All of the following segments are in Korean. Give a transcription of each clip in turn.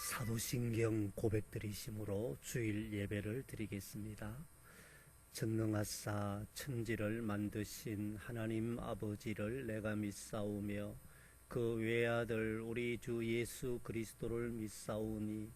사도신경 고백드리심으로 주일 예배를 드리겠습니다. 전능하사 천지를 만드신 하나님 아버지를 내가 믿사오며 그 외아들 우리 주 예수 그리스도를 믿사오니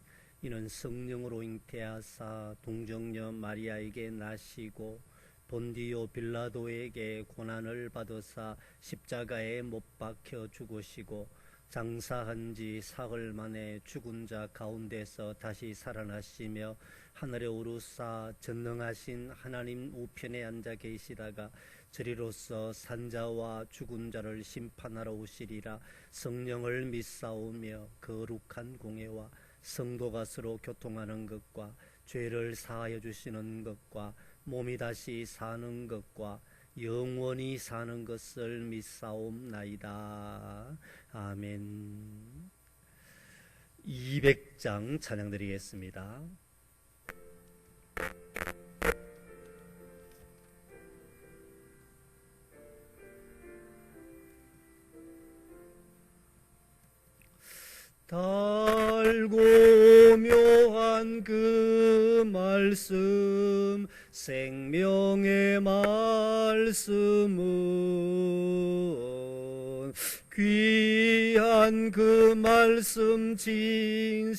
이는 성령으로 잉태하사 동정녀 마리아에게 나시고 본디오 빌라도에게 고난을 받으사 십자가에 못 박혀 죽으시고 장사한 지 사흘 만에 죽은 자 가운데서 다시 살아나시며 하늘에 오르사 전능하신 하나님 우편에 앉아 계시다가 저리로서 산자와 죽은 자를 심판하러 오시리라. 성령을 믿사오며 거룩한 공예와 성도가 서로 교통하는 것과 죄를 사하여 주시는 것과 몸이 다시 사는 것과 영원히 사는 것을 믿사옵나이다. 아멘. 200장 찬양 드리겠습니다. 달고 묘한 그 말씀 생명의 말씀은 귀한 그 말씀 진실로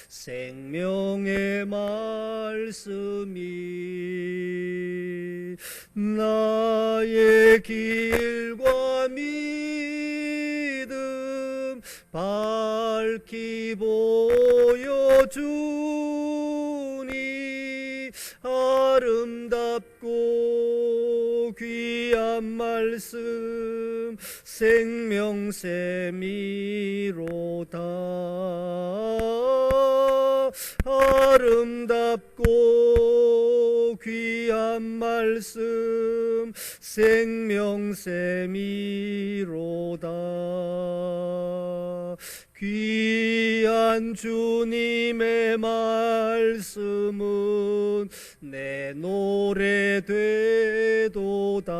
생명의 말씀이 나의 길과 믿음 밝히 보여주니 아름답고 귀한 말씀 생명샘이로다. 아름답고 귀한 말씀 생명샘이로다. 귀한 주님의 말씀은 내 노래 되도다.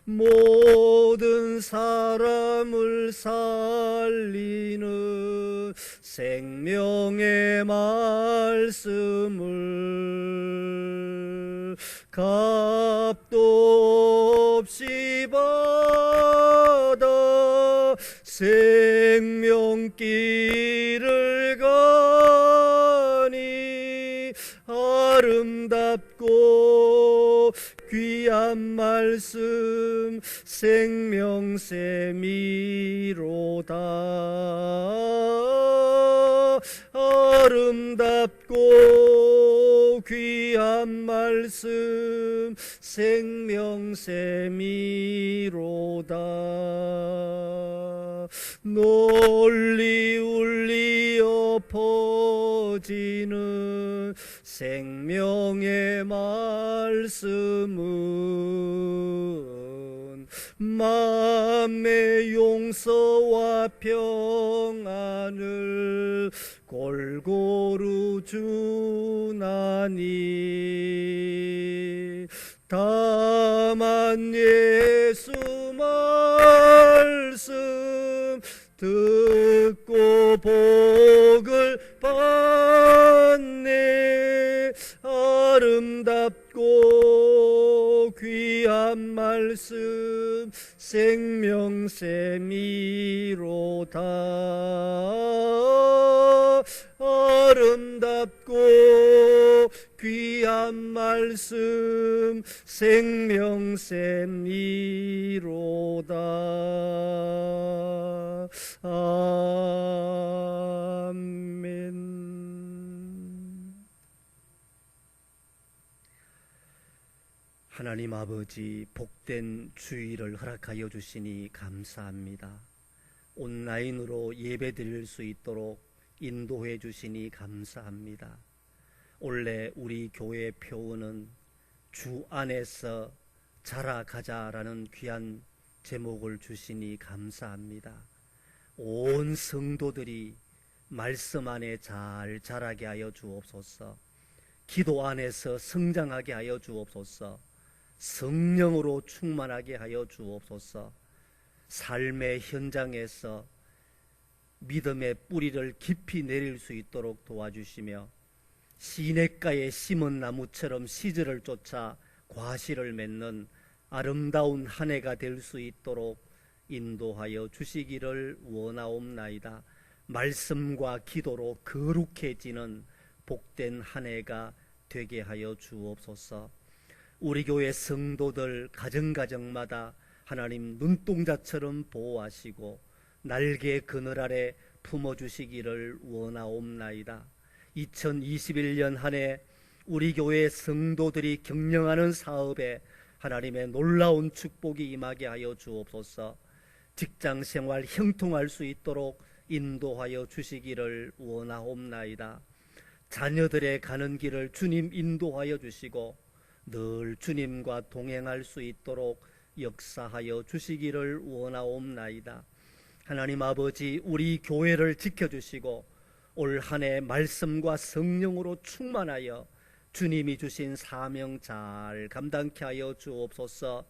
모든 사람을 살리는 생명의 말씀을 값도 없이 받아 생명길을 가니 아름답고 귀한 말씀 생명샘이로다. 아름답고 귀한 말씀 생명샘이로다. 널리 울리어 퍼지는 생명의 말씀은 마음의 용서와 평안을 골고루 주나니 다만 예수 말씀 듣고 복을 받네. 아름답고 귀한 말씀 생명샘이로다. 아름답고 귀한 말씀 생명샘이로다. 아멘. 하나님 아버지, 복된 주일을 허락하여 주시니 감사합니다. 온라인으로 예배 드릴 수 있도록 인도해 주시니 감사합니다. 원래 우리 교회 표어는 주 안에서 자라가자라는 귀한 제목을 주시니 감사합니다. 온 성도들이 말씀 안에 잘 자라게 하여 주옵소서. 기도 안에서 성장하게 하여 주옵소서. 성령으로 충만하게 하여 주옵소서. 삶의 현장에서 믿음의 뿌리를 깊이 내릴 수 있도록 도와주시며 시냇가에 심은 나무처럼 시절을 쫓아 과실을 맺는 아름다운 한 해가 될 수 있도록 인도하여 주시기를 원하옵나이다. 말씀과 기도로 거룩해지는 복된 한 해가 되게 하여 주옵소서. 우리 교회 성도들 가정가정마다 하나님 눈동자처럼 보호하시고 날개 그늘 아래 품어주시기를 원하옵나이다. 2021년 한 해 우리 교회 성도들이 경영하는 사업에 하나님의 놀라운 축복이 임하게 하여 주옵소서. 직장생활 형통할 수 있도록 인도하여 주시기를 원하옵나이다. 자녀들의 가는 길을 주님 인도하여 주시고 늘 주님과 동행할 수 있도록 역사하여 주시기를 원하옵나이다. 하나님 아버지, 우리 교회를 지켜주시고 올 한 해 말씀과 성령으로 충만하여 주님이 주신 사명 잘 감당케 하여 주옵소서.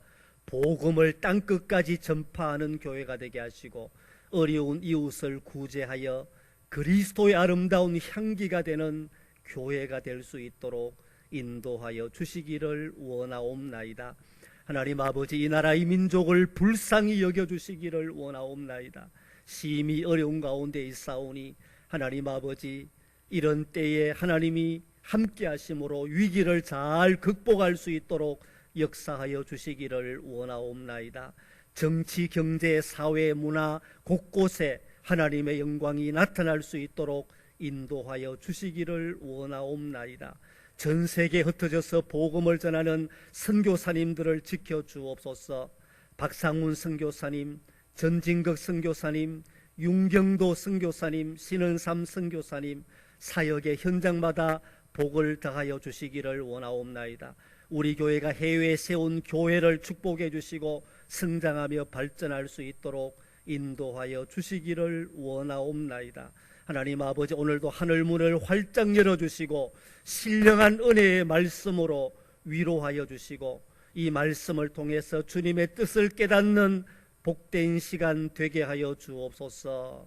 복음을 땅끝까지 전파하는 교회가 되게 하시고 어려운 이웃을 구제하여 그리스도의 아름다운 향기가 되는 교회가 될 수 있도록 인도하여 주시기를 원하옵나이다. 하나님 아버지, 이 나라 이 민족을 불쌍히 여겨주시기를 원하옵나이다. 심히 어려운 가운데 있사오니 하나님 아버지, 이런 때에 하나님이 함께 하심으로 위기를 잘 극복할 수 있도록 역사하여 주시기를 원하옵나이다. 정치, 경제, 사회, 문화 곳곳에 하나님의 영광이 나타날 수 있도록 인도하여 주시기를 원하옵나이다. 전 세계에 흩어져서 복음을 전하는 선교사님들을 지켜주옵소서. 박상훈 선교사님, 전진극 선교사님, 윤경도 선교사님, 신은삼 선교사님, 사역의 현장마다 복을 더하여 주시기를 원하옵나이다. 우리 교회가 해외에 세운 교회를 축복해 주시고 성장하며 발전할 수 있도록 인도하여 주시기를 원하옵나이다. 하나님 아버지, 오늘도 하늘문을 활짝 열어주시고 신령한 은혜의 말씀으로 위로하여 주시고 이 말씀을 통해서 주님의 뜻을 깨닫는 복된 시간 되게 하여 주옵소서.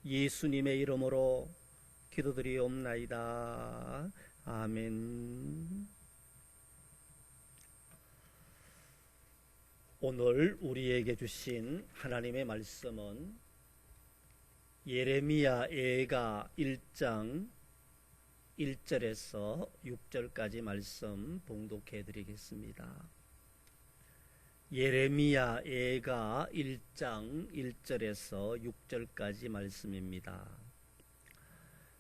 예수님의 이름으로 기도드리옵나이다. 아멘. 오늘 우리에게 주신 하나님의 말씀은 예레미야 예가 1장 1절에서 6절까지 말씀 봉독해 드리겠습니다. 예레미야 예가 1장 1절에서 6절까지 말씀입니다.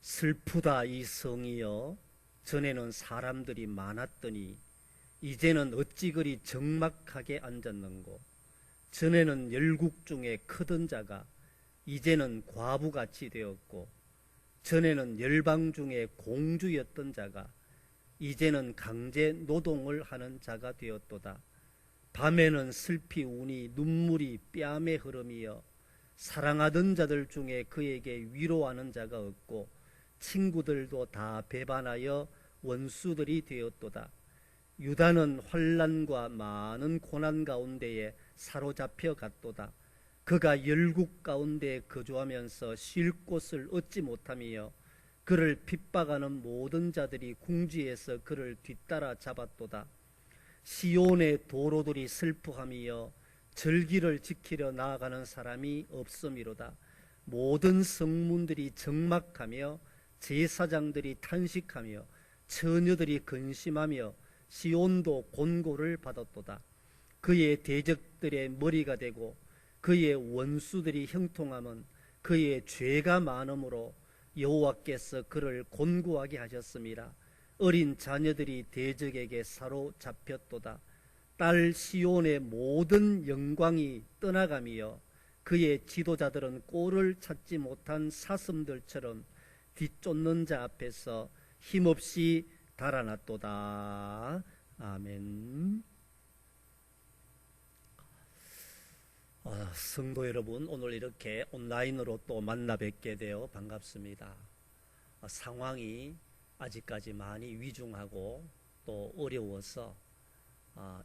슬프다 이 성이여, 전에는 사람들이 많았더니 이제는 어찌 그리 적막하게 앉았는고. 전에는 열국 중에 크던 자가 이제는 과부같이 되었고, 전에는 열방 중에 공주였던 자가 이제는 강제 노동을 하는 자가 되었도다. 밤에는 슬피 우니 눈물이 뺨에 흐름이여 사랑하던 자들 중에 그에게 위로하는 자가 없고 친구들도 다 배반하여 원수들이 되었도다. 유다는 환난과 많은 고난 가운데에 사로잡혀 갔도다. 그가 열국 가운데 거주하면서 쉴 곳을 얻지 못하며 그를 핍박하는 모든 자들이 궁지에서 그를 뒤따라 잡았도다. 시온의 도로들이 슬프하며 절기를 지키려 나아가는 사람이 없음이로다. 모든 성문들이 적막하며 제사장들이 탄식하며 처녀들이 근심하며 시온도 곤고를 받았도다. 그의 대적들의 머리가 되고 그의 원수들이 형통함은 그의 죄가 많음으로 여호와께서 그를 곤고하게 하셨습니다. 어린 자녀들이 대적에게 사로잡혔도다. 딸 시온의 모든 영광이 떠나가며 그의 지도자들은 꼴을 찾지 못한 사슴들처럼 뒤쫓는 자 앞에서 힘없이 달아났도다. 아멘. 성도 여러분, 오늘 이렇게 온라인으로 또 만나 뵙게 되어 반갑습니다. 상황이 아직까지 많이 위중하고 또 어려워서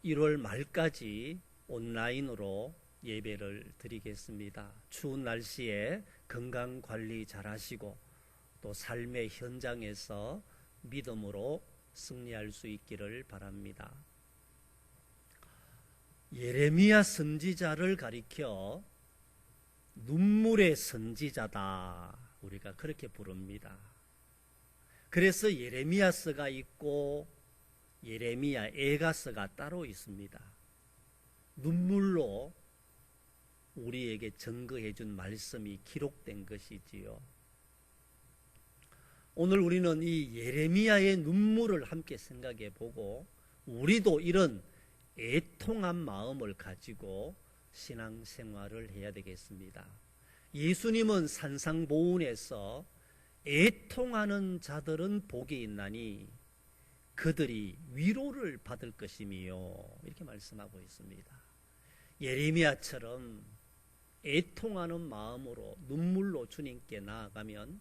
1월 말까지 온라인으로 예배를 드리겠습니다. 추운 날씨에 건강 관리 잘 하시고 또 삶의 현장에서 믿음으로 승리할 수 있기를 바랍니다. 예레미야 선지자를 가리켜 눈물의 선지자다, 우리가 그렇게 부릅니다. 그래서 예레미야서가 있고 예레미야 애가서가 따로 있습니다. 눈물로 우리에게 증거해 준 말씀이 기록된 것이지요. 오늘 우리는 이 예레미야의 눈물을 함께 생각해 보고 우리도 이런 애통한 마음을 가지고 신앙생활을 해야 되겠습니다. 예수님은 산상보훈에서 애통하는 자들은 복이 있나니 그들이 위로를 받을 것이며 이렇게 말씀하고 있습니다. 예레미야처럼 애통하는 마음으로 눈물로 주님께 나아가면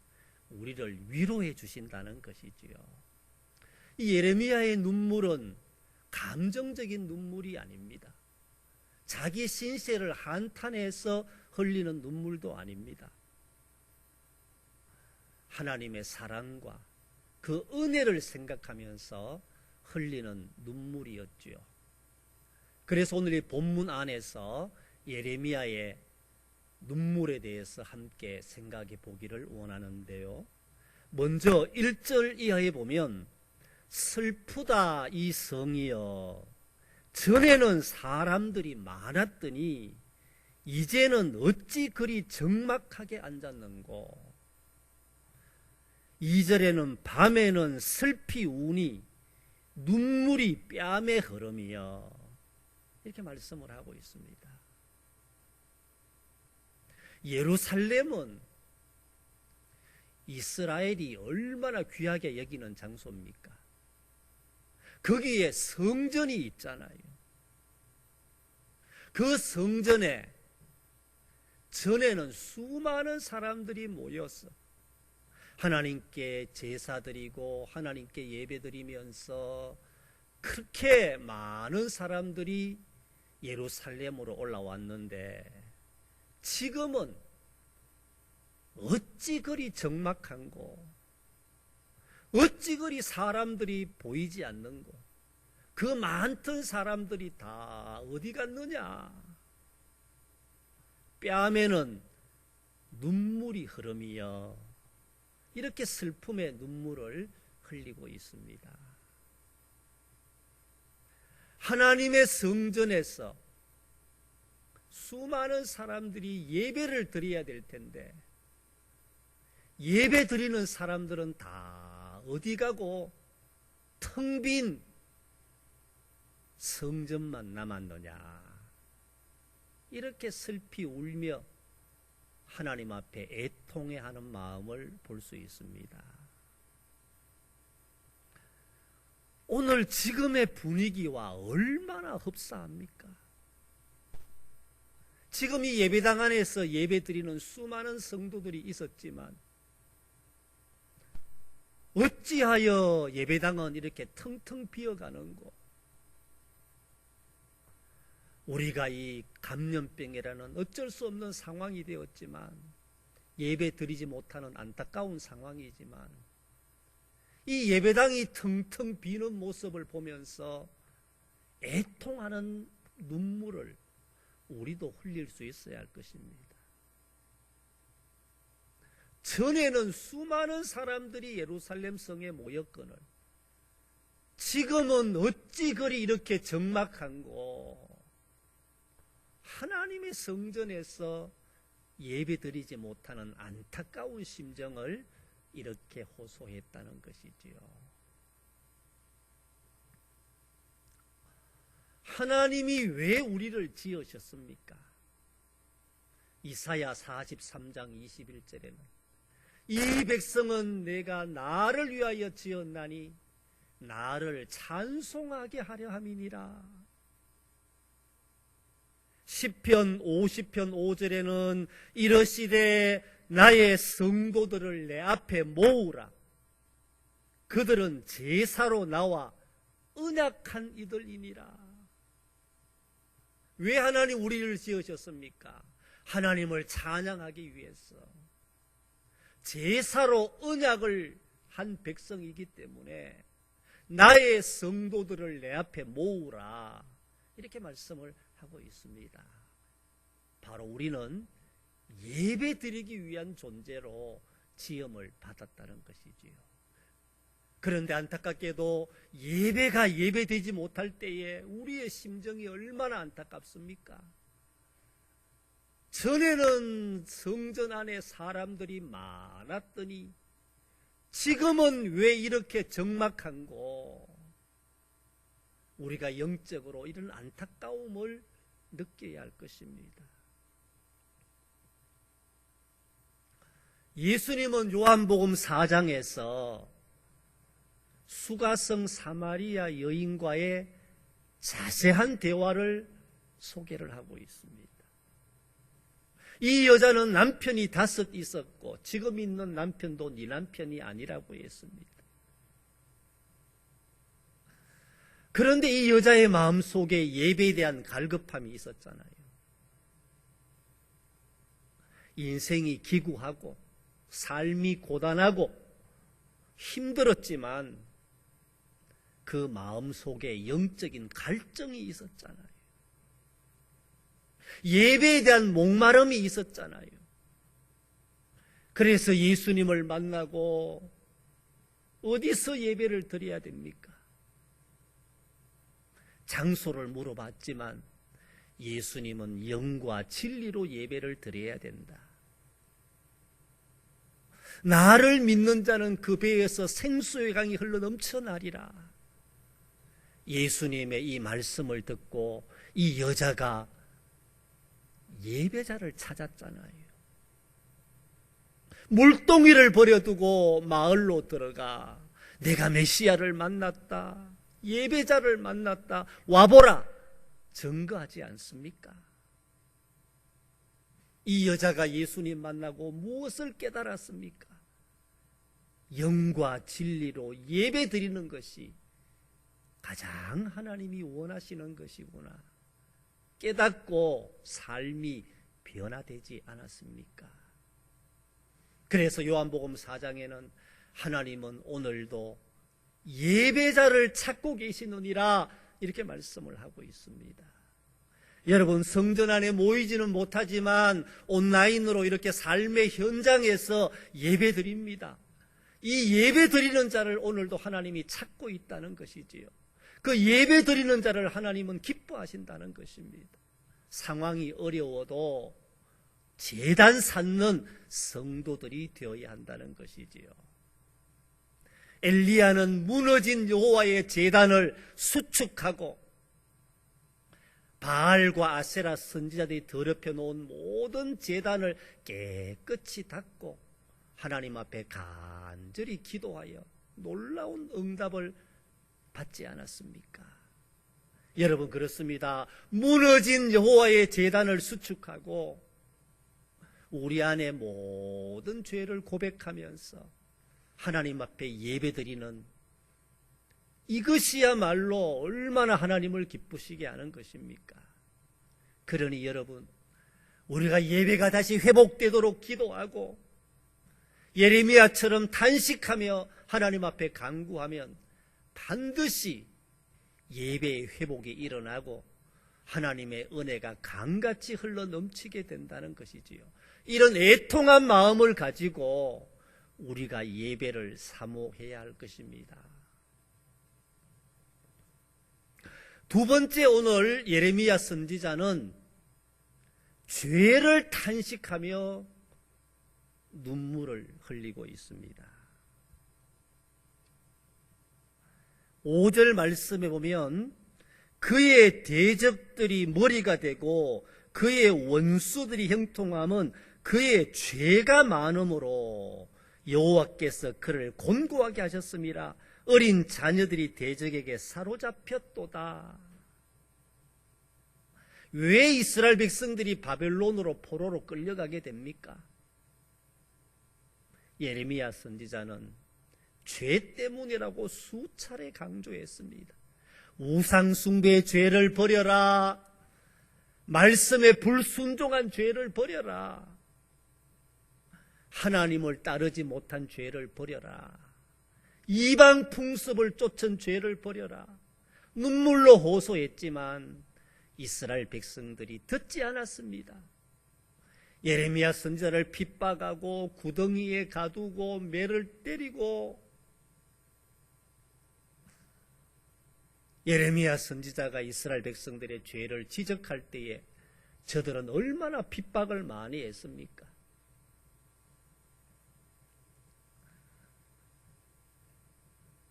우리를 위로해 주신다는 것이지요. 이 예레미야의 눈물은 감정적인 눈물이 아닙니다. 자기 신세를 한탄해서 흘리는 눈물도 아닙니다. 하나님의 사랑과 그 은혜를 생각하면서 흘리는 눈물이었지요. 그래서 오늘 이 본문 안에서 예레미야의 눈물에 대해서 함께 생각해 보기를 원하는데요. 먼저 1절 이하에 보면 슬프다 이 성이여, 전에는 사람들이 많았더니 이제는 어찌 그리 적막하게 앉았는고. 2절에는 밤에는 슬피 우니 눈물이 뺨에 흐름이여, 이렇게 말씀을 하고 있습니다. 예루살렘은 이스라엘이 얼마나 귀하게 여기는 장소입니까? 거기에 성전이 있잖아요. 그 성전에 전에는 수많은 사람들이 모여서 하나님께 제사드리고 하나님께 예배드리면서 그렇게 많은 사람들이 예루살렘으로 올라왔는데 지금은 어찌 그리 적막한고, 어찌 그리 사람들이 보이지 않는고, 그 많던 사람들이 다 어디 갔느냐. 뺨에는 눈물이 흐름이여, 이렇게 슬픔의 눈물을 흘리고 있습니다. 하나님의 성전에서 수많은 사람들이 예배를 드려야 될 텐데 예배 드리는 사람들은 다 어디 가고 텅 빈 성전만 남았느냐. 이렇게 슬피 울며 하나님 앞에 애통해하는 마음을 볼 수 있습니다. 오늘 지금의 분위기와 얼마나 흡사합니까? 지금 이 예배당 안에서 예배드리는 수많은 성도들이 있었지만 어찌하여 예배당은 이렇게 텅텅 비어가는고. 우리가 이 감염병이라는 어쩔 수 없는 상황이 되었지만, 예배 드리지 못하는 안타까운 상황이지만, 이 예배당이 텅텅 비는 모습을 보면서 애통하는 눈물을 우리도 흘릴 수 있어야 할 것입니다. 전에는 수많은 사람들이 예루살렘 성에 모였거늘 지금은 어찌 그리 이렇게 적막한고. 하나님의 성전에서 예배드리지 못하는 안타까운 심정을 이렇게 호소했다는 것이지요. 하나님이 왜 우리를 지으셨습니까? 이사야 43장 21절에는 이 백성은 내가 나를 위하여 지었나니 나를 찬송하게 하려 함이니라. 시편 50편 5절에는 이러시되 나의 성도들을 내 앞에 모으라. 그들은 제사로 나와 언약한 이들이니라. 왜 하나님 우리를 지으셨습니까? 하나님을 찬양하기 위해서. 제사로 언약을 한 백성이기 때문에 나의 성도들을 내 앞에 모으라, 이렇게 말씀을 하고 있습니다. 바로 우리는 예배 드리기 위한 존재로 지음을 받았다는 것이지요. 그런데 안타깝게도 예배가 예배되지 못할 때에 우리의 심정이 얼마나 안타깝습니까? 전에는 성전 안에 사람들이 많았더니 지금은 왜 이렇게 적막한고? 우리가 영적으로 이런 안타까움을 느껴야 할 것입니다. 예수님은 요한복음 4장에서 수가성 사마리아 여인과의 자세한 대화를 소개를 하고 있습니다. 이 여자는 남편이 5 있었고 지금 있는 남편도 네 남편이 아니라고 했습니다. 그런데 이 여자의 마음속에 예배에 대한 갈급함이 있었잖아요. 인생이 기구하고 삶이 고단하고 힘들었지만 그 마음속에 영적인 갈증이 있었잖아요. 예배에 대한 목마름이 있었잖아요. 그래서 예수님을 만나고 어디서 예배를 드려야 됩니까? 장소를 물어봤지만 예수님은 영과 진리로 예배를 드려야 된다. 나를 믿는 자는 그 배에서 생수의 강이 흘러 넘쳐나리라. 예수님의 이 말씀을 듣고 이 여자가 예배자를 찾았잖아요. 물동이를 버려두고 마을로 들어가 내가 메시아를 만났다, 예배자를 만났다, 와보라, 증거하지 않습니까? 이 여자가 예수님 만나고 무엇을 깨달았습니까? 영과 진리로 예배 드리는 것이 가장 하나님이 원하시는 것이구나 깨닫고 삶이 변화되지 않았습니까? 그래서 요한복음 4장에는 하나님은 오늘도 예배자를 찾고 계시느니라, 이렇게 말씀을 하고 있습니다. 여러분, 성전 안에 모이지는 못하지만 온라인으로 이렇게 삶의 현장에서 예배 드립니다. 이 예배 드리는 자를 오늘도 하나님이 찾고 있다는 것이지요. 그 예배 드리는 자를 하나님은 기뻐하신다는 것입니다. 상황이 어려워도 제단 쌓는 성도들이 되어야 한다는 것이지요. 엘리야는 무너진 여호와의 제단을 수축하고 바알과 아세라 선지자들이 더럽혀 놓은 모든 제단을 깨끗이 닦고 하나님 앞에 간절히 기도하여 놀라운 응답을 받지 않았습니까? 여러분, 그렇습니다. 무너진 여호와의 제단을 수축하고 우리 안에 모든 죄를 고백하면서 하나님 앞에 예배드리는 이것이야말로 얼마나 하나님을 기쁘시게 하는 것입니까? 그러니 여러분, 우리가 예배가 다시 회복되도록 기도하고 예레미야처럼 탄식하며 하나님 앞에 간구하면 반드시 예배의 회복이 일어나고 하나님의 은혜가 강같이 흘러 넘치게 된다는 것이지요. 이런 애통한 마음을 가지고 우리가 예배를 사모해야 할 것입니다. 두 번째, 오늘 예레미야 선지자는 죄를 탄식하며 눈물을 흘리고 있습니다. 5절 말씀에 보면 그의 대적들이 머리가 되고 그의 원수들이 형통함은 그의 죄가 많음으로 여호와께서 그를 곤고하게 하셨음이라. 어린 자녀들이 대적에게 사로잡혔도다. 왜 이스라엘 백성들이 바벨론으로 포로로 끌려가게 됩니까? 예레미야 선지자는 죄 때문이라고 수차례 강조했습니다. 우상 숭배의 죄를 버려라. 말씀에 불순종한 죄를 버려라. 하나님을 따르지 못한 죄를 버려라. 이방 풍습을 쫓은 죄를 버려라. 눈물로 호소했지만 이스라엘 백성들이 듣지 않았습니다. 예레미야 선지자를 핍박하고 구덩이에 가두고 매를 때리고, 예레미야 선지자가 이스라엘 백성들의 죄를 지적할 때에 저들은 얼마나 핍박을 많이 했습니까?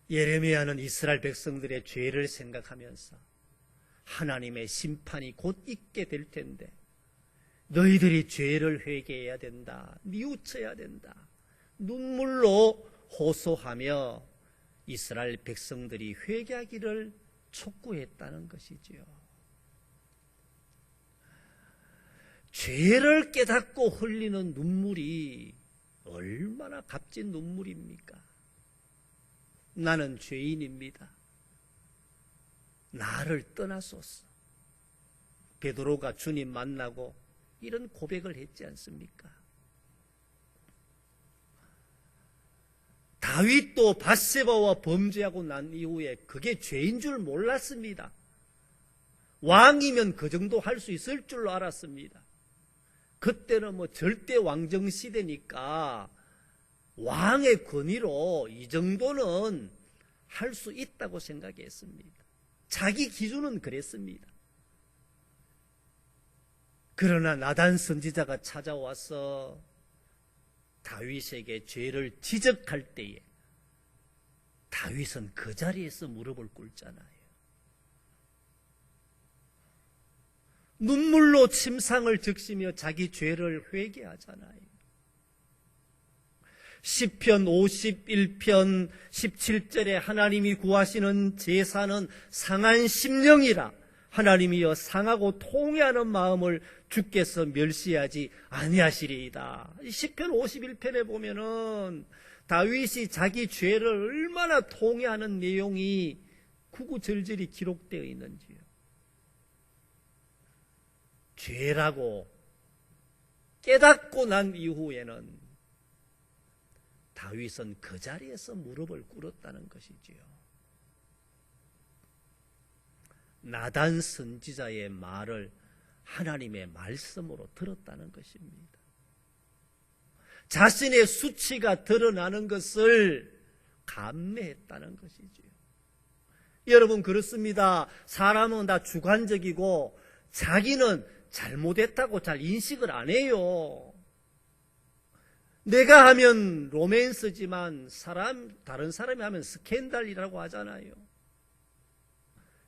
예레미야는 이스라엘 백성들의 죄를 생각하면서 하나님의 심판이 곧 있게 될 텐데 너희들이 죄를 회개해야 된다, 뉘우쳐야 된다, 눈물로 호소하며 이스라엘 백성들이 회개하기를 촉구했다는 것이지요. 죄를 깨닫고 흘리는 눈물이 얼마나 값진 눈물입니까? 나는 죄인입니다. 나를 떠나소서. 베드로가 주님 만나고 이런 고백을 했지 않습니까? 다윗도 밧세바와 범죄하고 난 이후에 그게 죄인 줄 몰랐습니다. 왕이면 그 정도 할 수 있을 줄로 알았습니다. 그때는 절대 왕정 시대니까 왕의 권위로 이 정도는 할 수 있다고 생각했습니다. 자기 기준은 그랬습니다. 그러나 나단 선지자가 찾아와서 다윗에게 죄를 지적할 때에 다윗은 그 자리에서 무릎을 꿇잖아요. 눈물로 침상을 적시며 자기 죄를 회개하잖아요. 시편 51편 17절에 하나님이 구하시는 제사는 상한 심령이라 하나님이여 상하고 통회하는 마음을 주께서 멸시하지 아니하시리이다. 시편 51편에 보면은 다윗이 자기 죄를 얼마나 통회하는 내용이 구구절절히 기록되어 있는지요. 죄라고 깨닫고 난 이후에는 다윗은 그 자리에서 무릎을 꿇었다는 것이지요. 나단 선지자의 말을 하나님의 말씀으로 들었다는 것입니다. 자신의 수치가 드러나는 것을 감내했다는 것이지요. 여러분 그렇습니다. 사람은 다 주관적이고 자기는 잘못했다고 잘 인식을 안 해요. 내가 하면 로맨스지만 다른 사람이 하면 스캔들이라고 하잖아요.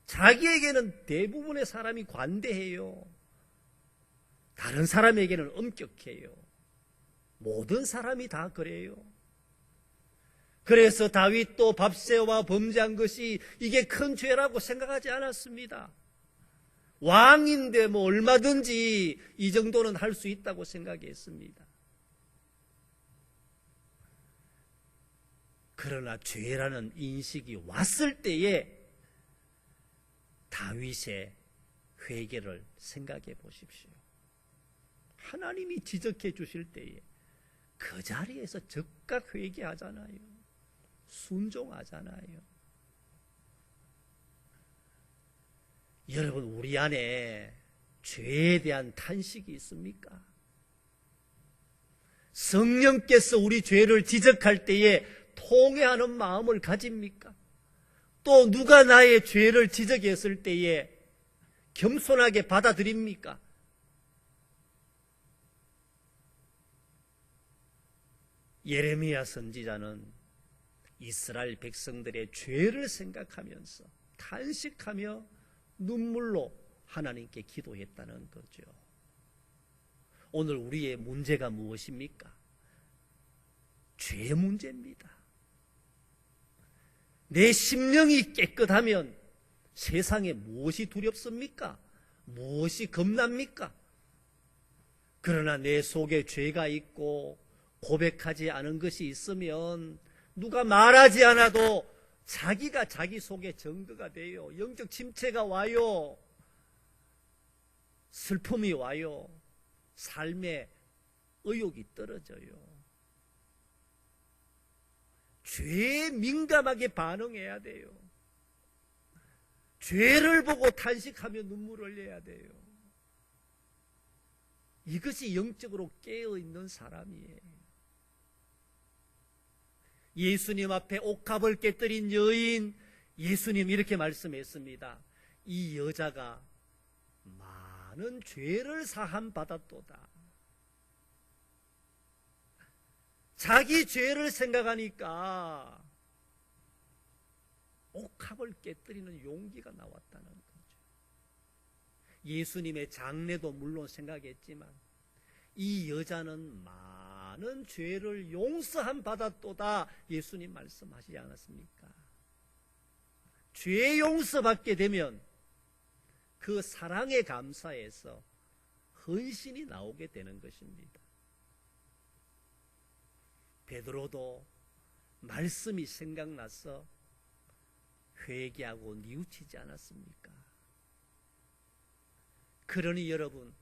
자기에게는 대부분의 사람이 관대해요. 다른 사람에게는 엄격해요. 모든 사람이 다 그래요. 그래서 다윗도 밧세바와 범죄한 것이 이게 큰 죄라고 생각하지 않았습니다. 왕인데 얼마든지 이 정도는 할 수 있다고 생각했습니다. 그러나 죄라는 인식이 왔을 때에 다윗의 회개를 생각해 보십시오. 하나님이 지적해 주실 때에 그 자리에서 즉각 회개하잖아요. 순종하잖아요. 여러분 우리 안에 죄에 대한 탄식이 있습니까? 성령께서 우리 죄를 지적할 때에 통회하는 마음을 가집니까? 또 누가 나의 죄를 지적했을 때에 겸손하게 받아들입니까? 예레미야 선지자는 이스라엘 백성들의 죄를 생각하면서 탄식하며 눈물로 하나님께 기도했다는 거죠. 오늘 우리의 문제가 무엇입니까? 죄 문제입니다. 내 심령이 깨끗하면 세상에 무엇이 두렵습니까? 무엇이 겁납니까? 그러나 내 속에 죄가 있고 고백하지 않은 것이 있으면 누가 말하지 않아도 자기가 자기 속에 증거가 돼요. 영적 침체가 와요. 슬픔이 와요. 삶의 의욕이 떨어져요. 죄에 민감하게 반응해야 돼요. 죄를 보고 탄식하며 눈물을 흘려야 돼요. 이것이 영적으로 깨어있는 사람이에요. 예수님 앞에 옥합을 깨뜨린 여인, 예수님 이렇게 말씀했습니다. 이 여자가 많은 죄를 사함받았도다. 자기 죄를 생각하니까 옥합을 깨뜨리는 용기가 나왔다는 거죠. 예수님의 장례도 물론 생각했지만 이 여자는 많은 죄를 용서함 받았도다. 예수님 말씀하시지 않았습니까? 죄 용서받게 되면 그 사랑에 감사해서 헌신이 나오게 되는 것입니다. 베드로도 말씀이 생각나서 회개하고 뉘우치지 않았습니까? 그러니 여러분,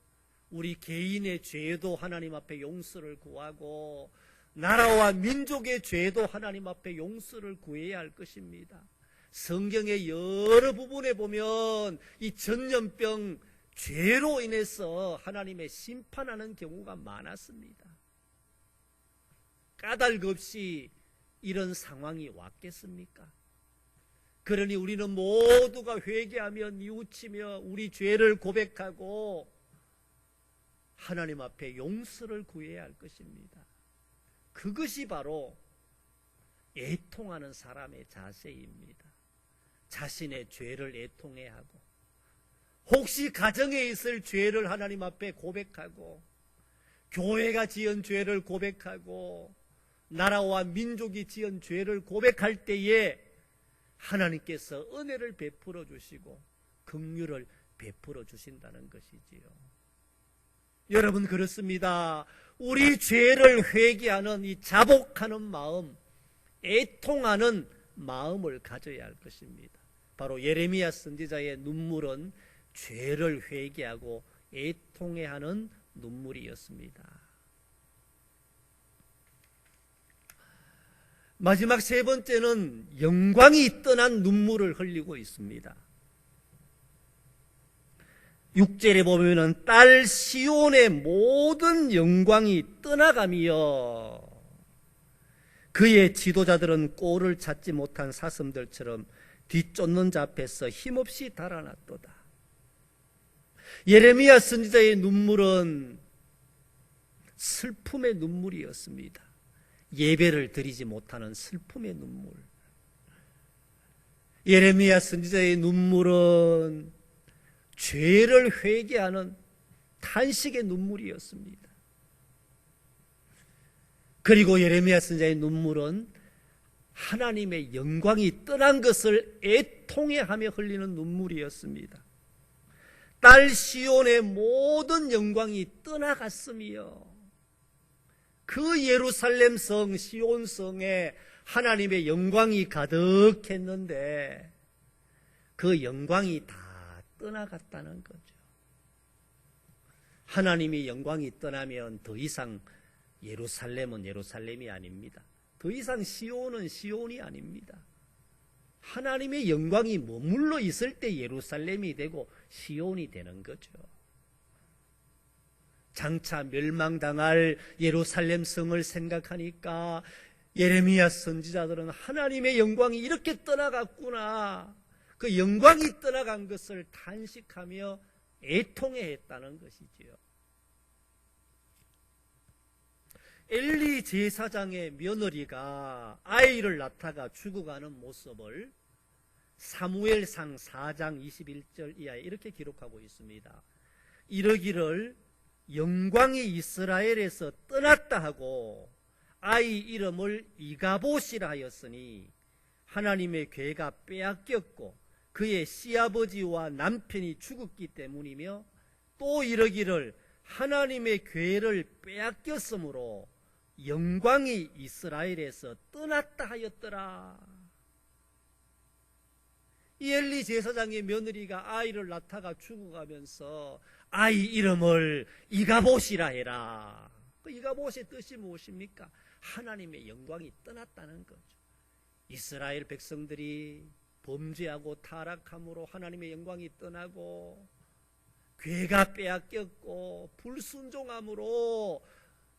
우리 개인의 죄도 하나님 앞에 용서를 구하고 나라와 민족의 죄도 하나님 앞에 용서를 구해야 할 것입니다. 성경의 여러 부분에 보면 이 전염병 죄로 인해서 하나님의 심판하는 경우가 많았습니다. 까닭 없이 이런 상황이 왔겠습니까? 그러니 우리는 모두가 회개하며 뉘우치며 우리 죄를 고백하고 하나님 앞에 용서를 구해야 할 것입니다. 그것이 바로 애통하는 사람의 자세입니다. 자신의 죄를 애통해야 하고 혹시 가정에 있을 죄를 하나님 앞에 고백하고 교회가 지은 죄를 고백하고 나라와 민족이 지은 죄를 고백할 때에 하나님께서 은혜를 베풀어 주시고 긍휼을 베풀어 주신다는 것이지요. 여러분 그렇습니다. 우리 죄를 회개하는 이 자복하는 마음, 애통하는 마음을 가져야 할 것입니다. 바로 예레미야 선지자의 눈물은 죄를 회개하고 애통해하는 눈물이었습니다. 마지막 세 번째는 영광이 떠난 눈물을 흘리고 있습니다. 6절에 보면은 딸 시온의 모든 영광이 떠나가며 그의 지도자들은 꼴을 찾지 못한 사슴들처럼 뒤쫓는 자 앞에서 힘없이 달아났도다. 예레미야 선지자의 눈물은 슬픔의 눈물이었습니다. 예배를 드리지 못하는 슬픔의 눈물. 예레미야 선지자의 눈물은 죄를 회개하는 탄식의 눈물이었습니다. 그리고 예레미야 선지자의 눈물은 하나님의 영광이 떠난 것을 애통해하며 흘리는 눈물이었습니다. 딸 시온의 모든 영광이 떠나갔으며 그 예루살렘 성 시온 성에 하나님의 영광이 가득했는데 그 영광이 다 떠나갔다는 거죠. 하나님의 영광이 떠나면 더 이상 예루살렘은 예루살렘이 아닙니다. 더 이상 시온은 시온이 아닙니다. 하나님의 영광이 머물러 있을 때 예루살렘이 되고 시온이 되는 거죠. 장차 멸망당할 예루살렘 성을 생각하니까 예레미야 선지자들은 하나님의 영광이 이렇게 떠나갔구나, 그 영광이 떠나간 것을 탄식하며 애통해했다는 것이지요. 엘리 제사장의 며느리가 아이를 낳다가 죽어가는 모습을 사무엘상 4장 21절 이하에 이렇게 기록하고 있습니다. 이러기를 영광이 이스라엘에서 떠났다 하고 아이 이름을 이가봇이라 하였으니 하나님의 괴가 빼앗겼고 그의 시아버지와 남편이 죽었기 때문이며, 또 이러기를 하나님의 괴를 빼앗겼으므로 영광이 이스라엘에서 떠났다 하였더라. 이 엘리 제사장의 며느리가 아이를 낳다가 죽어가면서 아이 이름을 이가봇이라 해라. 그 이가봇의 뜻이 무엇입니까? 하나님의 영광이 떠났다는 거죠. 이스라엘 백성들이 범죄하고 타락함으로 하나님의 영광이 떠나고 괴가 빼앗겼고 불순종함으로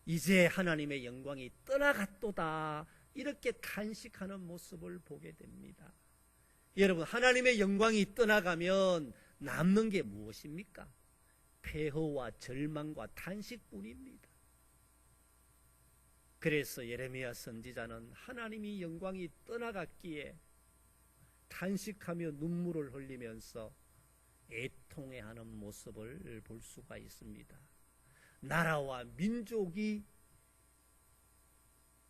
이제 하나님의 영광이 떠나갔도다. 이렇게 탄식하는 모습을 보게 됩니다. 여러분, 하나님의 영광이 떠나가면 남는 게 무엇입니까? 폐허와 절망과 탄식뿐입니다. 그래서 예레미야 선지자는 하나님이 영광이 떠나갔기에 탄식하며 눈물을 흘리면서 애통해하는 모습을 볼 수가 있습니다. 나라와 민족이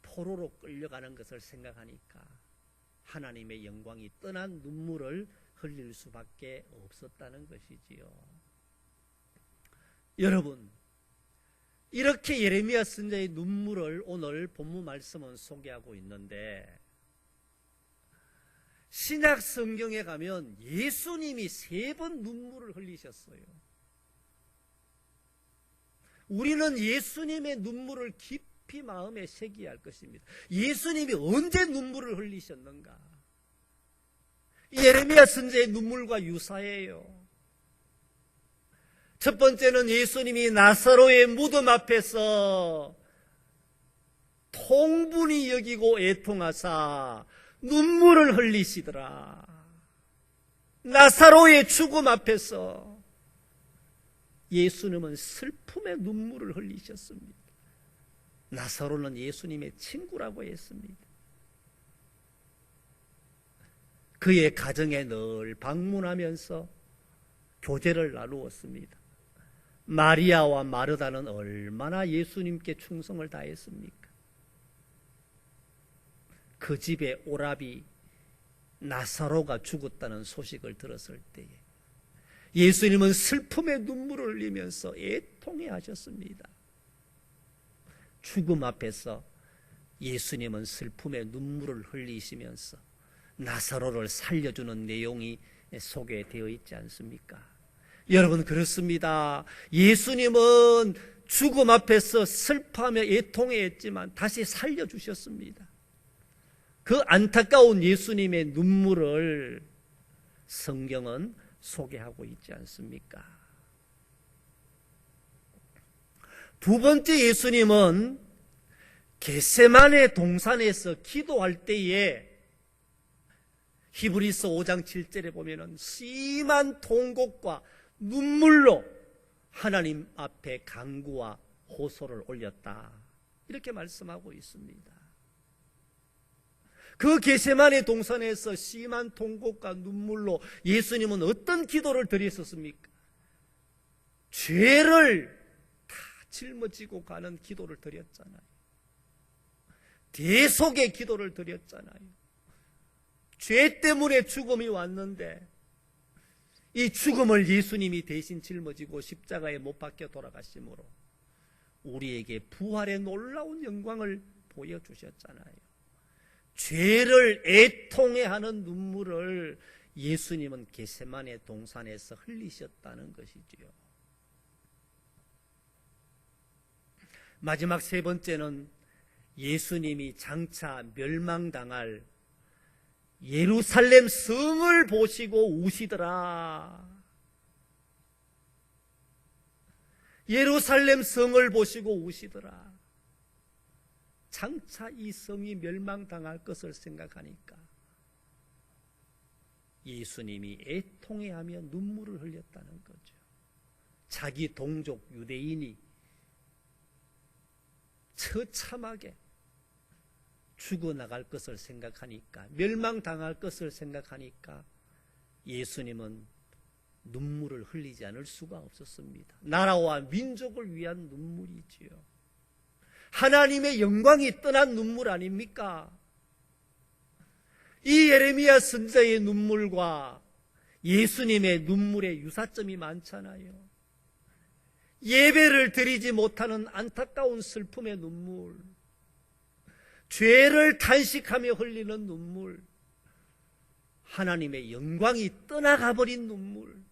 포로로 끌려가는 것을 생각하니까 하나님의 영광이 떠난 눈물을 흘릴 수밖에 없었다는 것이지요. 여러분, 이렇게 예레미야 선지자의 눈물을 오늘 본문 말씀은 소개하고 있는데, 신약 성경에 가면 예수님이 3번 눈물을 흘리셨어요. 우리는 예수님의 눈물을 깊이 마음에 새겨야 할 것입니다. 예수님이 언제 눈물을 흘리셨는가? 예레미야 선지자의 눈물과 유사해요. 첫 번째는 예수님이 나사로의 무덤 앞에서 통분히 여기고 애통하사 눈물을 흘리시더라. 나사로의 죽음 앞에서 예수님은 슬픔의 눈물을 흘리셨습니다. 나사로는 예수님의 친구라고 했습니다. 그의 가정에 늘 방문하면서 교제를 나누었습니다. 마리아와 마르다는 얼마나 예수님께 충성을 다했습니까? 그 집에 오라비 나사로가 죽었다는 소식을 들었을 때에 예수님은 슬픔의 눈물을 흘리면서 애통해 하셨습니다. 죽음 앞에서 예수님은 슬픔의 눈물을 흘리시면서 나사로를 살려주는 내용이 소개되어 있지 않습니까? 여러분, 그렇습니다. 예수님은 죽음 앞에서 슬퍼하며 애통해 했지만 다시 살려주셨습니다. 그 안타까운 예수님의 눈물을 성경은 소개하고 있지 않습니까? 두 번째, 예수님은 겟세마네 동산에서 기도할 때에 히브리서 5장 7절에 보면은 심한 통곡과 눈물로 하나님 앞에 간구와 호소를 올렸다. 이렇게 말씀하고 있습니다. 그 겟세마네 동산에서 심한 통곡과 눈물로 예수님은 어떤 기도를 드렸었습니까? 죄를 다 짊어지고 가는 기도를 드렸잖아요. 대속의 기도를 드렸잖아요. 죄 때문에 죽음이 왔는데 이 죽음을 예수님이 대신 짊어지고 십자가에 못 박혀 돌아가심으로 우리에게 부활의 놀라운 영광을 보여주셨잖아요. 죄를 애통해하는 눈물을 예수님은 겟세마네 동산에서 흘리셨다는 것이지요. 마지막 세 번째는 예수님이 장차 멸망당할 예루살렘 성을 보시고 우시더라. 예루살렘 성을 보시고 우시더라. 장차 이 성이 멸망당할 것을 생각하니까 예수님이 애통해하며 눈물을 흘렸다는 거죠. 자기 동족 유대인이 처참하게 죽어나갈 것을 생각하니까, 멸망당할 것을 생각하니까 예수님은 눈물을 흘리지 않을 수가 없었습니다. 나라와 민족을 위한 눈물이지요. 하나님의 영광이 떠난 눈물 아닙니까? 이 예레미야 선지자의 눈물과 예수님의 눈물의 유사점이 많잖아요. 예배를 드리지 못하는 안타까운 슬픔의 눈물, 죄를 탄식하며 흘리는 눈물, 하나님의 영광이 떠나가 버린 눈물.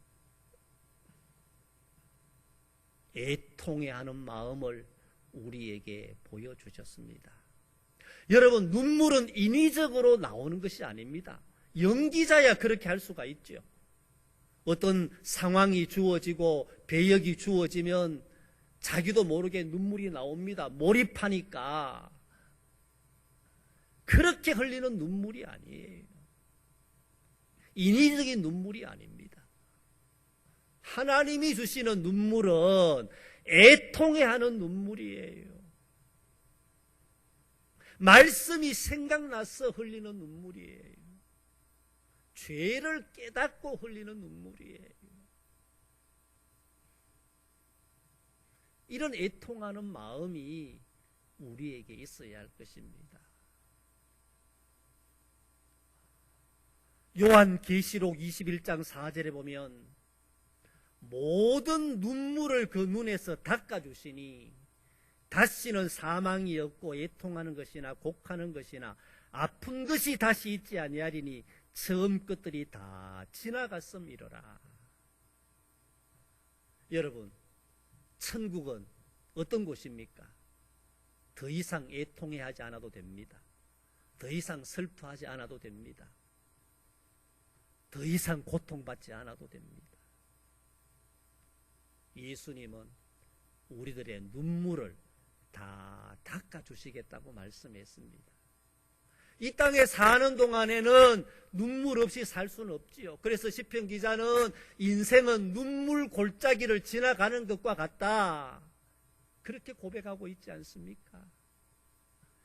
애통해하는 마음을 우리에게 보여주셨습니다. 여러분, 눈물은 인위적으로 나오는 것이 아닙니다. 연기자야 그렇게 할 수가 있죠. 어떤 상황이 주어지고 배역이 주어지면 자기도 모르게 눈물이 나옵니다. 몰입하니까. 그렇게 흘리는 눈물이 아니에요. 인위적인 눈물이 아닙니다. 하나님이 주시는 눈물은 애통해하는 눈물이에요. 말씀이 생각나서 흘리는 눈물이에요. 죄를 깨닫고 흘리는 눈물이에요. 이런 애통하는 마음이 우리에게 있어야 할 것입니다. 요한계시록 21장 4절에 보면 모든 눈물을 그 눈에서 닦아주시니 다시는 사망이 없고 애통하는 것이나 곡하는 것이나 아픈 것이 다시 있지 아니하리니 처음 것들이 다 지나갔음이로라. 여러분, 천국은 어떤 곳입니까? 더 이상 애통해하지 않아도 됩니다. 더 이상 슬퍼하지 않아도 됩니다. 더 이상 고통받지 않아도 됩니다. 예수님은 우리들의 눈물을 다 닦아주시겠다고 말씀했습니다. 이 땅에 사는 동안에는 눈물 없이 살 수는 없지요. 그래서 시편 기자는 인생은 눈물 골짜기를 지나가는 것과 같다, 그렇게 고백하고 있지 않습니까?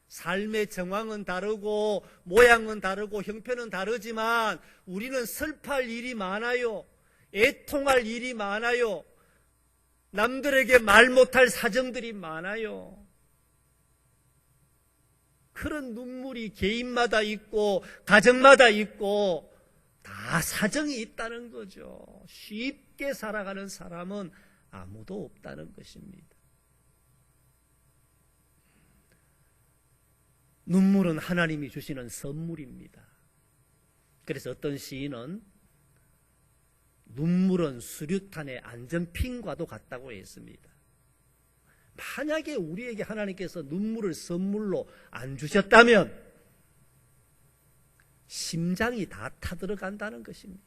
삶의 정황은 다르고 모양은 다르고 형편은 다르지만 우리는 슬퍼할 일이 많아요. 애통할 일이 많아요. 남들에게 말 못할 사정들이 많아요. 그런 눈물이 개인마다 있고 가정마다 있고 다 사정이 있다는 거죠. 쉽게 살아가는 사람은 아무도 없다는 것입니다. 눈물은 하나님이 주시는 선물입니다. 그래서 어떤 시인은 눈물은 수류탄의 안전핀과도 같다고 했습니다. 만약에 우리에게 하나님께서 눈물을 선물로 안 주셨다면 심장이 다 타들어간다는 것입니다.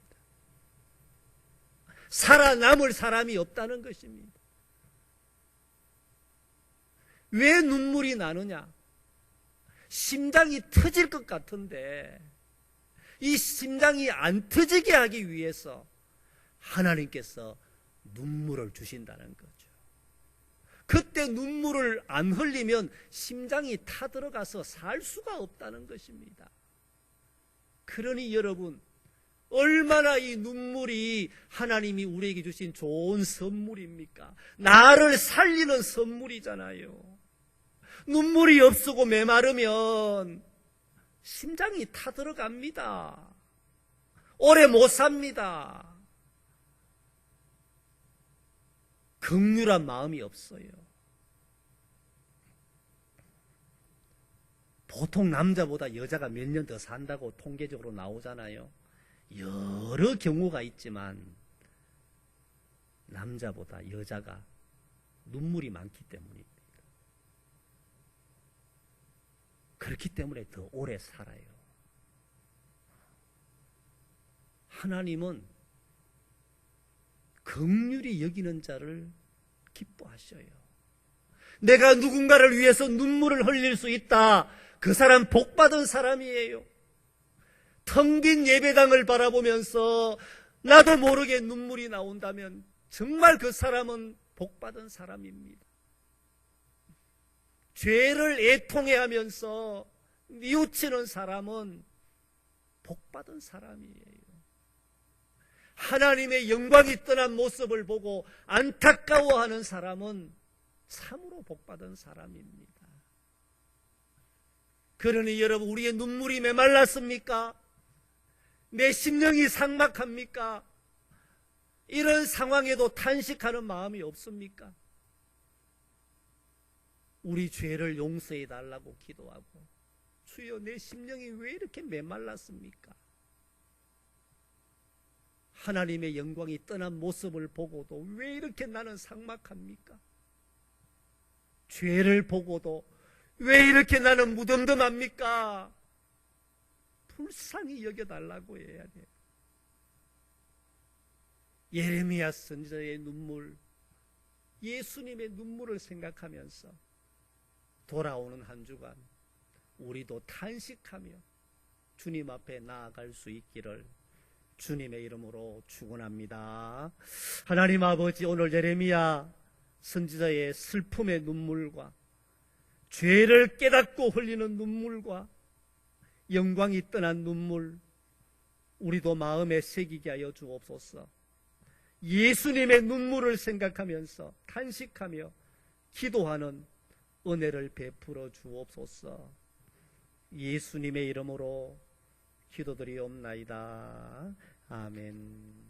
살아남을 사람이 없다는 것입니다. 왜 눈물이 나느냐? 심장이 터질 것 같은데 이 심장이 안 터지게 하기 위해서 하나님께서 눈물을 주신다는 거죠. 그때 눈물을 안 흘리면 심장이 타들어가서 살 수가 없다는 것입니다. 그러니 여러분, 얼마나 이 눈물이 하나님이 우리에게 주신 좋은 선물입니까? 나를 살리는 선물이잖아요. 눈물이 없고 메마르면 심장이 타들어갑니다. 오래 못 삽니다. 긍휼한 마음이 없어요. 보통 남자보다 여자가 몇 년 더 산다고 통계적으로 나오잖아요. 여러 경우가 있지만 남자보다 여자가 눈물이 많기 때문입니다. 그렇기 때문에 더 오래 살아요. 하나님은 긍휼히 여기는 자를 기뻐하셔요. 내가 누군가를 위해서 눈물을 흘릴 수 있다, 그 사람 복받은 사람이에요. 텅 빈 예배당을 바라보면서 나도 모르게 눈물이 나온다면 정말 그 사람은 복받은 사람입니다. 죄를 애통해하면서 뉘우치는 사람은 복받은 사람이에요. 하나님의 영광이 떠난 모습을 보고 안타까워하는 사람은 참으로 복받은 사람입니다. 그러니 여러분, 우리의 눈물이 메말랐습니까? 내 심령이 삭막합니까? 이런 상황에도 탄식하는 마음이 없습니까? 우리 죄를 용서해 달라고 기도하고, 주여 내 심령이 왜 이렇게 메말랐습니까? 하나님의 영광이 떠난 모습을 보고도 왜 이렇게 나는 삭막합니까? 죄를 보고도 왜 이렇게 나는 무덤덤합니까? 불쌍히 여겨달라고 해야 돼요. 예레미야 선지자의 눈물, 예수님의 눈물을 생각하면서 돌아오는 한 주간 우리도 탄식하며 주님 앞에 나아갈 수 있기를 주님의 이름으로 축원합니다. 하나님 아버지, 오늘 예레미야 선지자의 슬픔의 눈물과 죄를 깨닫고 흘리는 눈물과 영광이 떠난 눈물, 우리도 마음에 새기게 하여 주옵소서. 예수님의 눈물을 생각하면서 탄식하며 기도하는 은혜를 베풀어 주옵소서. 예수님의 이름으로 기도드리옵나이다. 아멘.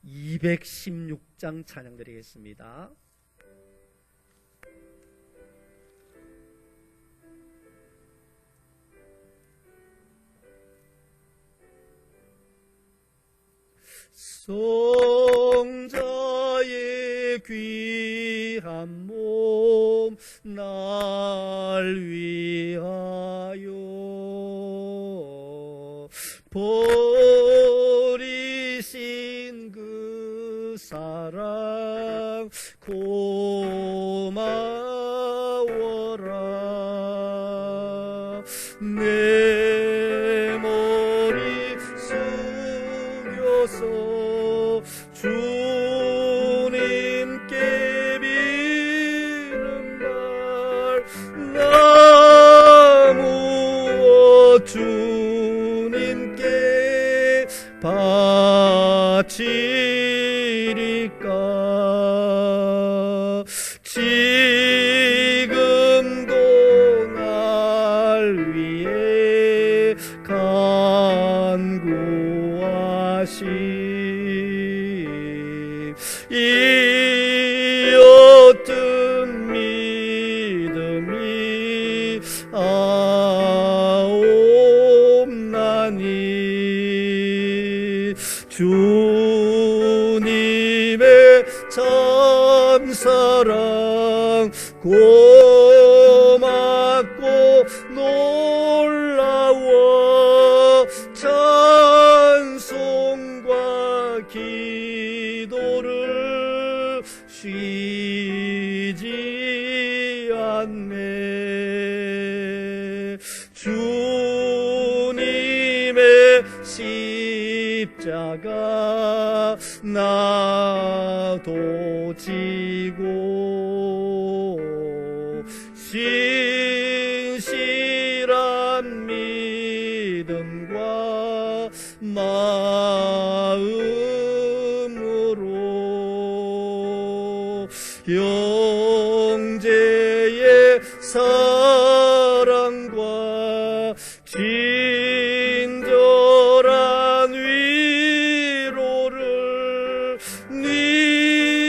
216장 찬양 드리겠습니다. 성자의 귀한 몸 날 위하여 버리신 그 사랑 고마워라. 내 머리 숙여서 주님께 비는 날 나 무엇 주님께 바치리까. 지금도 날 위해 간구하심 이 어떤 믿음이 아옵나니. 주님의 참사랑 고맙고 놀라워 찬송과 기도를 쉬지 않네. 주님의 십자가 나도 지고 신실한 믿음과 마음으로 형제의 사랑과 친절한 위로를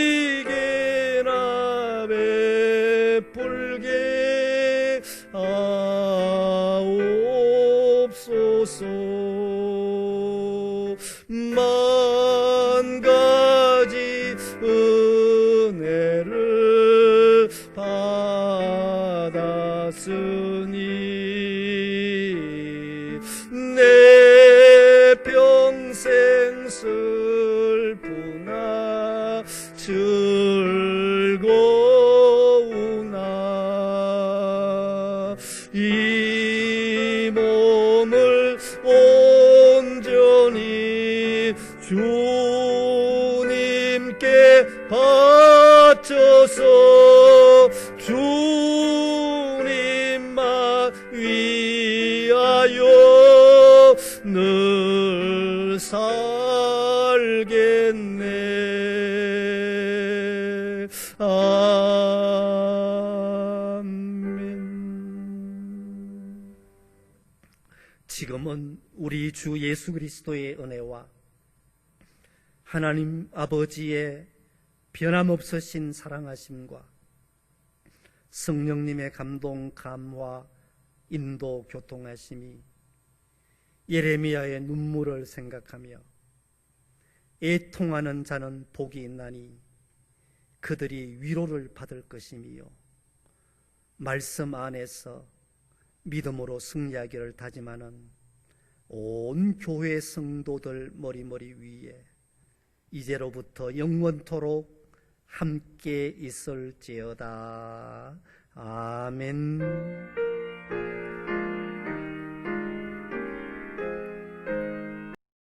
네게나 베풀게 하옵소서. 만 가지 은혜를 받았으니 내 평생 슬프나 즐거우나 이 몸을 온전히 주님께 바쳐서 주님만 위하여 늘 살겠네. 아멘. 지금은 우리 주 예수 그리스도의 은혜와 하나님 아버지의 변함없으신 사랑하심과 성령님의 감동, 감화, 인도, 교통하심이 예레미야의 눈물을 생각하며 애통하는 자는 복이 있나니 그들이 위로를 받을 것이며 말씀 안에서 믿음으로 승리하기를 다짐하는 온 교회 성도들 머리머리 위에 이제로부터 영원토록 함께 있을지어다. 아멘.